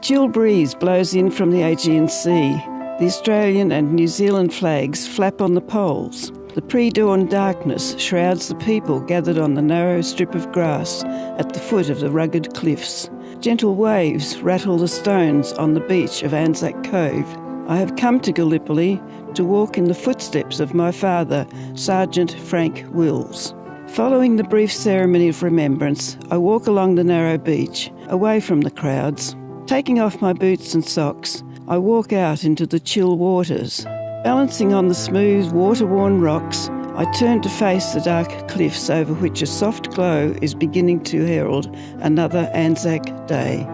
chill breeze blows in from the Aegean Sea. The Australian and New Zealand flags flap on the poles. The pre-dawn darkness shrouds the people gathered on the narrow strip of grass at the foot of the rugged cliffs. Gentle waves rattle the stones on the beach of Anzac Cove. I have come to Gallipoli to walk in the footsteps of my father, Sergeant Frank Wills. Following the brief ceremony of remembrance, I walk along the narrow beach, away from the crowds. Taking off my boots and socks, I walk out into the chill waters. Balancing on the smooth, water-worn rocks, I turn to face the dark cliffs over which a soft glow is beginning to herald another Anzac Day.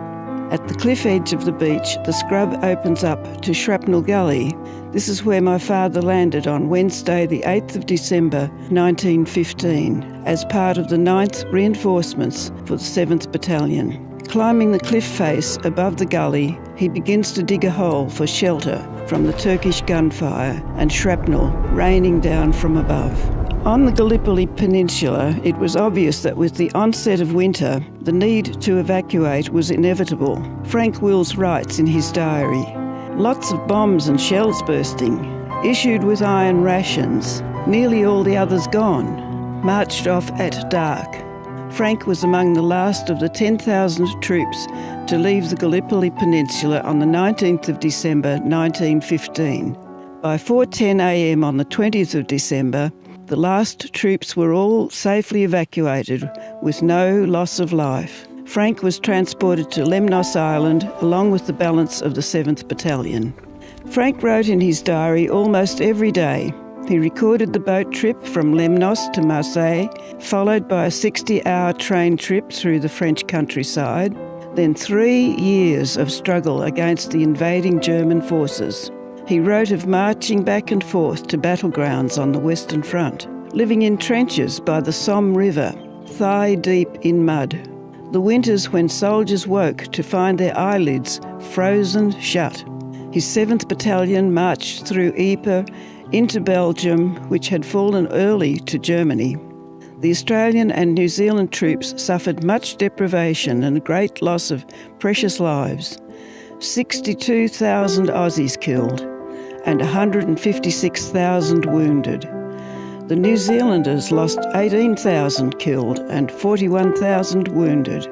At the cliff edge of the beach, the scrub opens up to Shrapnel Gully. This is where my father landed on Wednesday, the 8th of December, 1915, as part of the 9th Reinforcements for the 7th Battalion. Climbing the cliff face above the gully, he begins to dig a hole for shelter from the Turkish gunfire and shrapnel raining down from above. On the Gallipoli Peninsula, it was obvious that with the onset of winter, the need to evacuate was inevitable. Frank Wills writes in his diary, "Lots of bombs and shells bursting, issued with iron rations, nearly all the others gone, marched off at dark." Frank was among the last of the 10,000 troops to leave the Gallipoli Peninsula on the 19th of December 1915. By 4:10 a.m. on the 20th of December, the last troops were all safely evacuated with no loss of life. Frank was transported to Lemnos Island along with the balance of the 7th Battalion. Frank wrote in his diary almost every day. He recorded the boat trip from Lemnos to Marseille, followed by a 60-hour train trip through the French countryside, then 3 years of struggle against the invading German forces. He wrote of marching back and forth to battlegrounds on the Western Front, living in trenches by the Somme River, thigh-deep in mud. The winters when soldiers woke to find their eyelids frozen shut. His 7th Battalion marched through Ypres into Belgium, which had fallen early to Germany. The Australian and New Zealand troops suffered much deprivation and great loss of precious lives. 62,000 Aussies killed and 156,000 wounded. The New Zealanders lost 18,000 killed and 41,000 wounded.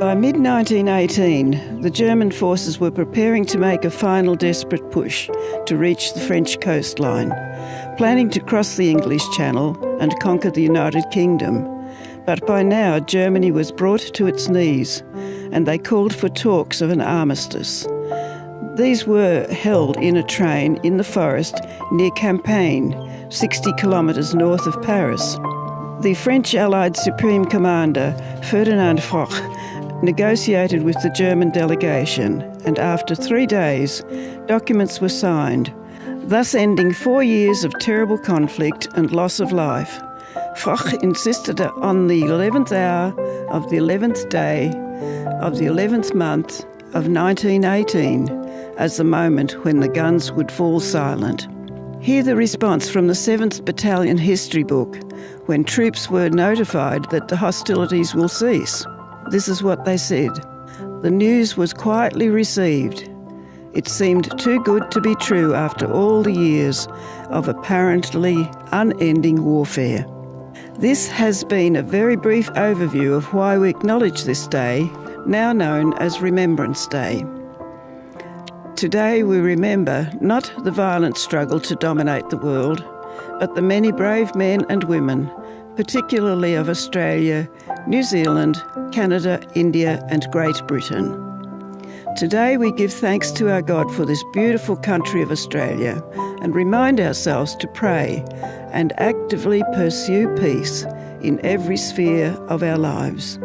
By mid-1918, the German forces were preparing to make a final desperate push to reach the French coastline, planning to cross the English Channel and conquer the United Kingdom. But by now, Germany was brought to its knees, and they called for talks of an armistice. These were held in a train in the forest near Campagne, 60 kilometres north of Paris. The French Allied Supreme Commander, Ferdinand Foch, negotiated with the German delegation, and after 3 days, documents were signed, thus ending 4 years of terrible conflict and loss of life. Foch insisted on the 11th hour of the 11th day of the 11th month of 1918 as the moment when the guns would fall silent. Hear the response from the 7th Battalion history book when troops were notified that the hostilities will cease. This is what they said. The news was quietly received. It seemed too good to be true after all the years of apparently unending warfare. This has been a very brief overview of why we acknowledge this day, now known as Remembrance Day. Today we remember not the violent struggle to dominate the world, but the many brave men and women, particularly of Australia, New Zealand, Canada, India and Great Britain. Today we give thanks to our God for this beautiful country of Australia and remind ourselves to pray and actively pursue peace in every sphere of our lives.